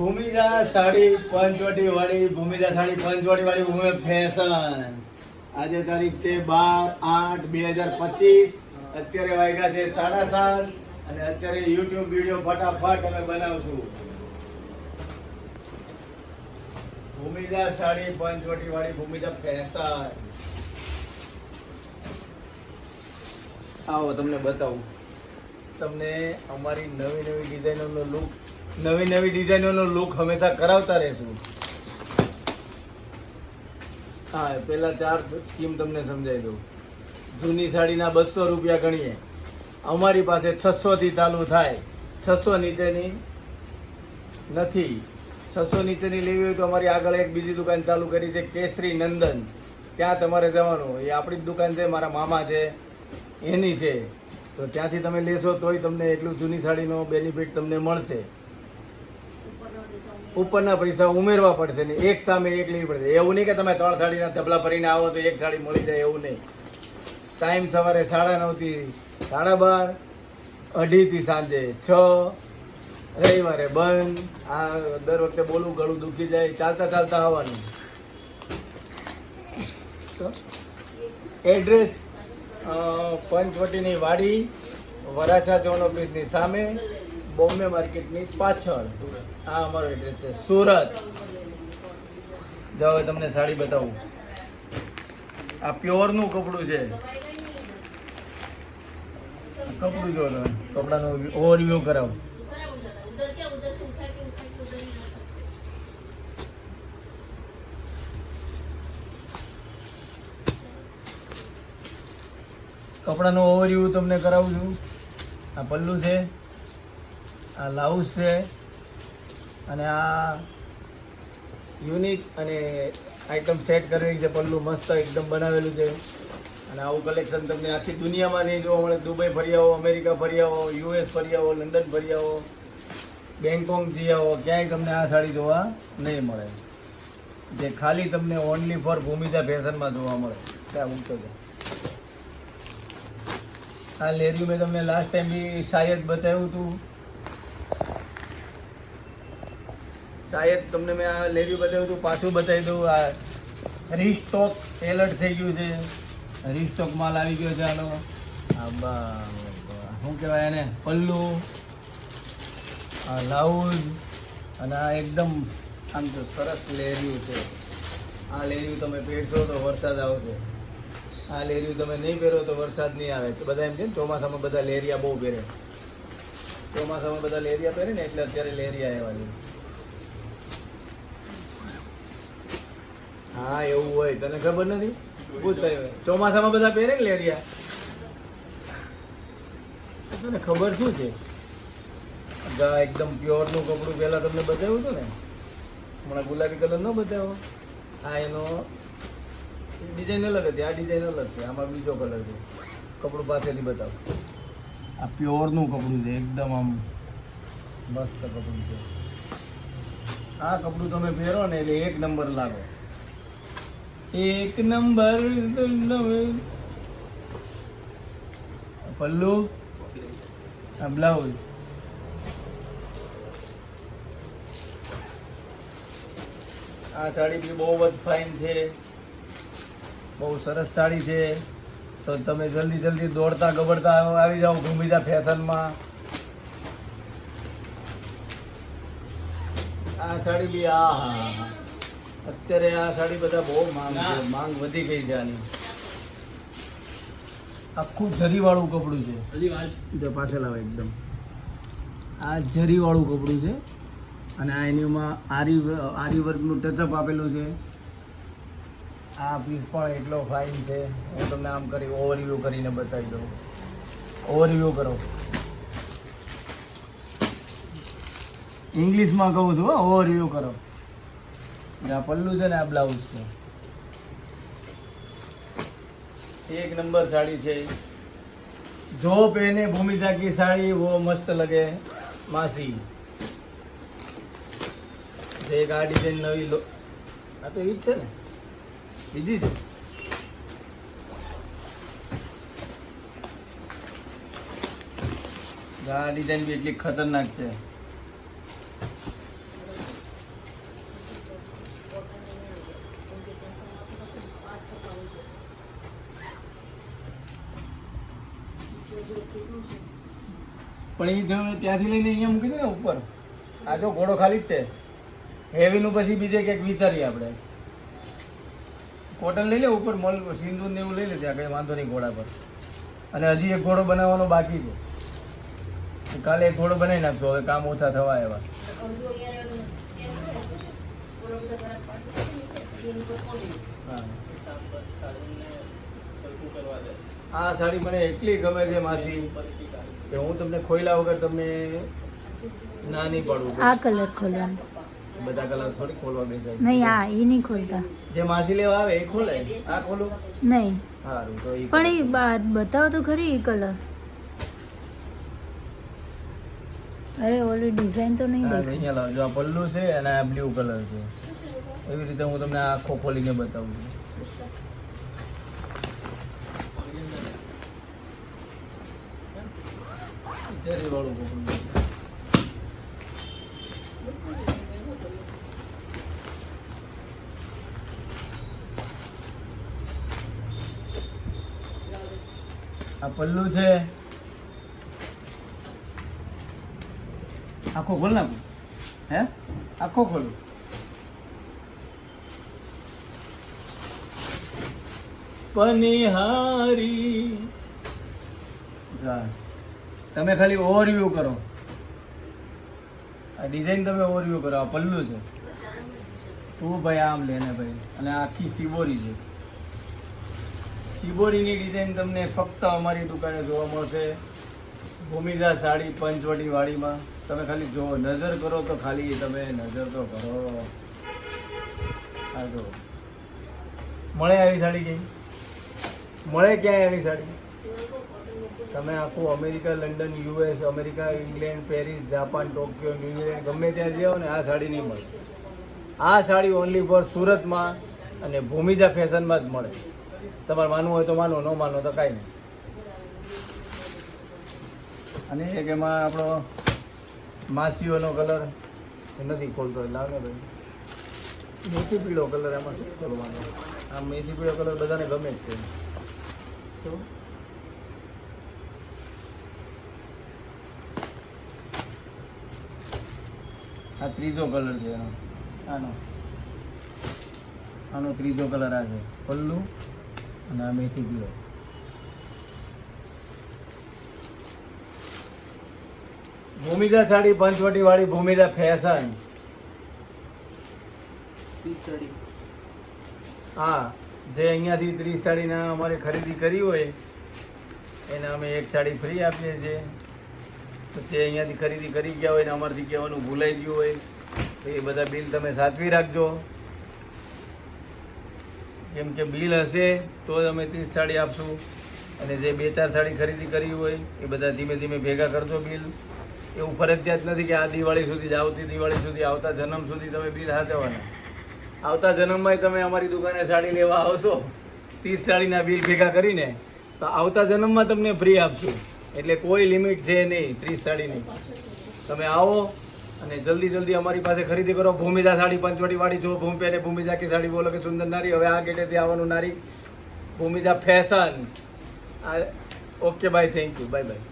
ભૂમિજા સાડી પંચવટી વાળી ભૂમિ ફેશન આજે તારીખ છે 12/8/2025 અત્યારે વાગ્યા છે 7:30 અને અત્યારે YouTube વિડિયો ફટાફટ અમે બનાવશું ભૂમિજા સાડી પંચવટી વાળી ભૂમિજા ફેશન આવો તમને બતાવું તમને અમારી નવી ડિઝાઇનોનો લુક હંમેશા કરાવતા રહેશું હા પહેલા 4 સ્કીમ તમને સમજાવી દઉં જૂની સાડીના 200 રૂપિયા ગણીએ અમારી પાસે 600 થી ચાલુ થાય 600 નીચેની નથી 600 નીચેની લેવી હોય તો અમારી આગળ એક બીજી દુકાન ચાલુ કરી છે કેસરી નંદન ત્યાં તમારે જવાનું એ આપણી જ દુકાન છે મારા મામા છે એની છે તો ત્યાંથી તમે લેશો તોય તમને એટલું જૂની સાડીનો બેનિફિટ તમને મળશે ઉપરના પૈસા ઉમેરવા પડશે ને એક સામે એક લેવી પડશે એવું નહીં કે તમે 3 સાડીના ધબલા ભરીને આવો તો એક સાડી મળી જાય એવું નહીં ટાઈમ સવારે 9:30 થી 12:30 2:30 થી સાંજે 6 રવિવારે બંધ આ દર વખતે બોલું ગળું દુખી જાય ચાલતા આવવાનું તો એડ્રેસ પંચવટીની વાડી વરાછા ચોન ઓફિસની સામે બોમ્બે માર્કેટની પાછળ આ અમારો એડ્રેસ છે સુરત જાઓ તમને સાડી બતાવું આ પ્યોરનું કપડું છે કપડું જો તમે કપડાનો ઓવરવ્યૂ કરાવું કપડાનો ઓવરવ્યૂ તમને કરાવું છું આ પલ્લું છે આ બ્લાઉઝ છે અને આ યુનિક અને આઈટમ સેટ કરેલી છે પલ્લું મસ્ત એકદમ બનાવેલું છે અને આવું કલેક્શન તમને આખી દુનિયામાં નહીં જોવા મળે દુબઈ ફરી આવો અમેરિકા ફરી આવો યુએસ ફરી આવો લંડન ફરી આવો બેંગકોક જઈ આવો ક્યાંય તમને આ સાડી જોવા નહીં મળે જે ખાલી તમને ઓનલી ફોર ભૂમિજા ફેશનમાં જોવા મળે ત્યાં મૂકતો છે આ લેરિયું મેં તમને લાસ્ટ ટાઈમ બી શાયદ બતાવ્યું હતું શાયદ તમને મેં આ લેરિયું બતાવ્યું હતું પાછું બતાવી દઉં આ રીસ્ટોક એલર્ટ થઈ ગયું છે રીસ્ટોક માલ આવી ગયો છે આનો શું કહેવાય એને પલ્લુ આ બ્લાઉઝ અને આ એકદમ આમ તો સરસ લેરિયું છે આ લેરિયું તમે પહેરશો તો વરસાદ આવશે આ લેરિયું તમે નહીં પહેરો તો વરસાદ નહીં આવે તો બધા એમ છે ને ચોમાસામાં બધા લેરિયા બહુ પહેરે ચોમાસામાં બધા લેરિયા પહેરે ને એટલે અત્યારે લેરિયા આવ્યા છે હા એવું હોય તને ખબર નથી પૂછતા ચોમાસામાં બધા પહેરે ને લેરિયા તને ખબર શું છે એકદમ પ્યોરનું કપડું પહેલાં તમને બતાવ્યું હતું ને હમણાં ગુલાબી કલર ન બતાવ્યો આ એનો ડિઝાઇન અલગ હતી આ ડિઝાઇન અલગ છે આમાં બીજો કલર છે કપડું પાસેથી બતાવો આ પ્યોરનું કપડું છે એકદમ આમ મસ્ત કપડું છે આ કપડું તમે પહેરો ને એટલે 1 નંબર લાગો 1 નંબર પલ્લુ આ બ્લાઉઝ આ સાડી બી બહુ જ ફાઇન છે બહુ સરસ સાડી છે તો તમે જલ્દી દોડતા ગબડતા આવી જાઓ ભૂમિજા ફેશનમાં આ સાડી બી અત્યારે આ સાડી બધા બહુ માંગ વધી ગઈ છે આની આખું જરીવાળું કપડું છે જો પાછળ આવે એકદમ આ જરીવાળું કપડું છે અને આ એનીમાં આરી વર્કનું ટચઅપ આપેલું છે આ પીસ પણ એટલો ફાઇન છે હું તમને આમ કરી ઓવરવ્યૂ કરીને બતાવી દઉં ઓવરવ્યૂ કરો ઇંગ્લિશમાં કહું છું ઓવરવ્યૂ કરો આ પલ્લું છે ને આ બ્લાઉઝ છે 1 નંબર સાડી છે જો પહેને ભૂમિજા की साड़ी वो मस्त लगे मासी એક આ ડિઝાઇન નવી આ તો ઈ જ છે ને બીજી છે આ ડિઝાઇન બી એટલી ખતરનાક છે પણ એ જો ત્યાંથી લઈને અહીંયા મૂકી દે ને ઉપર, આ જો ઘોડો ખાલી જ છે. હેવીનું પછી બીજે ક્યાંક વિચારીએ આપણે. કોટન લઈ લે ઉપર, મલ સિંદૂર ને એવું લઈ લે, ત્યાં કંઈ વાંધો નહીં ઘોડા પર. અને હજી એક ઘોડો બનાવવાનો બાકી છે. કાલે એક ઘોડો બનાવી નાખજો, હવે કામ ઓછા થવા એવા. આ સાડી મને એટલી ગમે છે માસી કે હું તમને ખોઈલા વગર તમને ના નહીં પાડું. આ કલર ખોલવાનો, બધા કલર થોડી ખોલવા બેસાય નહીં આ એ નહીં ખોલતા. જે માસી લેવા આવે એ ખોલે, આ ખોલું નહીં સારું તો એ પણ એ બતાવો તો ખરી એ કલર. અરે ઓલી ડિઝાઇન તો નહીં દેખાય. અહીંયા લાવો, જો આ પલ્લુ છે અને આ બ્લુ કલર છે. એવી રીતે હું તમને આખો ખોલીને બતાવું છું. જરી વાળું કપડું. આ પલ્લુ છે, આખો ખોલ નાખું. હે આખો ખોલું. પનિહારી તમે ખાલી ઓવરવ્યુ કરો. આ ડિઝાઇન તમે ઓવરવ્યુ કરો. આ પલ્લુ છે, તું ભાઈ આમ લે ને ભાઈ. અને આખી સિબોરી છે. સિબોરીની ડિઝાઇન તમને ફક્ત અમારી દુકાને જોવા મળશે, ભૂમિજા સાડી પંચવટી વાડીમાં. તમે ખાલી જુઓ, નજર કરો તો ખાલી તમે નજર તો કરો. આ જો મળે આવી સાડી કઈ મળે, ક્યાંય આવી સાડી? તમે આખું America, London, US, America, England, Paris, Japan, Tokyo, New Zealand ગમે ત્યાં જાઓ ને આ સાડી નહીં મળે. આ સાડી ઓનલી ફોર સુરતમાં અને ભૂમિજા ફેશનમાં જ મળે. તમારે માનવું હોય તો માનો, ન માનો તો કાંઈ નહીં. અને એક એમાં આપણો માસીઓનો કલર નથી ખોલતો, લાગે ભાઈ. મેથી પીળો કલર, એમાં શું ખોલવાનો? આ મેથી પીળો કલર બધાને ગમે જ છે. શું આ ત્રીજો કલર છે આનો. આનો ત્રીજો કલર આ છે, પલ્લુ અને આ મેથી પીળો. ભૂમિજા સાડી પંચવટી વાળી, ભૂમિજા ફેશન. હા, જે અહીંયાથી 30 સાડીના અમારે ખરીદી કરી હોય એને અમે એક સાડી ફ્રી આપીએ છીએ. તો જે અહીંયાથી ખરીદી કરી ગયા હોય ને અમારાથી કહેવાનું ભૂલાઈ ગયું હોય તો એ બધા બિલ તમે સાચવી રાખજો. કેમ કે બિલ હશે તો જ અમે 30 સાડી આપશું. અને જે 2-4 સાડી ખરીદી કરી હોય એ બધા ધીમે ધીમે ભેગા કરજો બિલ. એવું ફરજિયાત નથી કે આ દિવાળી સુધી જ, આવતી દિવાળી સુધી, આવતા જન્મ સુધી તમે બિલ સાચવવાના. આવતા જન્મમાં તમે અમારી દુકાને સાડી લેવા આવશો 30 સાડીના બિલ ભેગા કરીને તો આવતા જન્મમાં તમને ફ્રી આપશું. એટલે કોઈ લિમિટ છે નહીં 30 સાડીની. તમે આવો અને જલ્દી જલ્દી અમારી પાસે ખરીદી કરો. ભૂમિજા સાડી પંચવટી વાળી, જો ભૂમિ પહેરે ભૂમિજા કી સાડી બોલો કે સુંદર નારી. હવે આ ગેટેથી આવવાનું નારી, Bhumija fashion. Okay bye, thank you, bye by.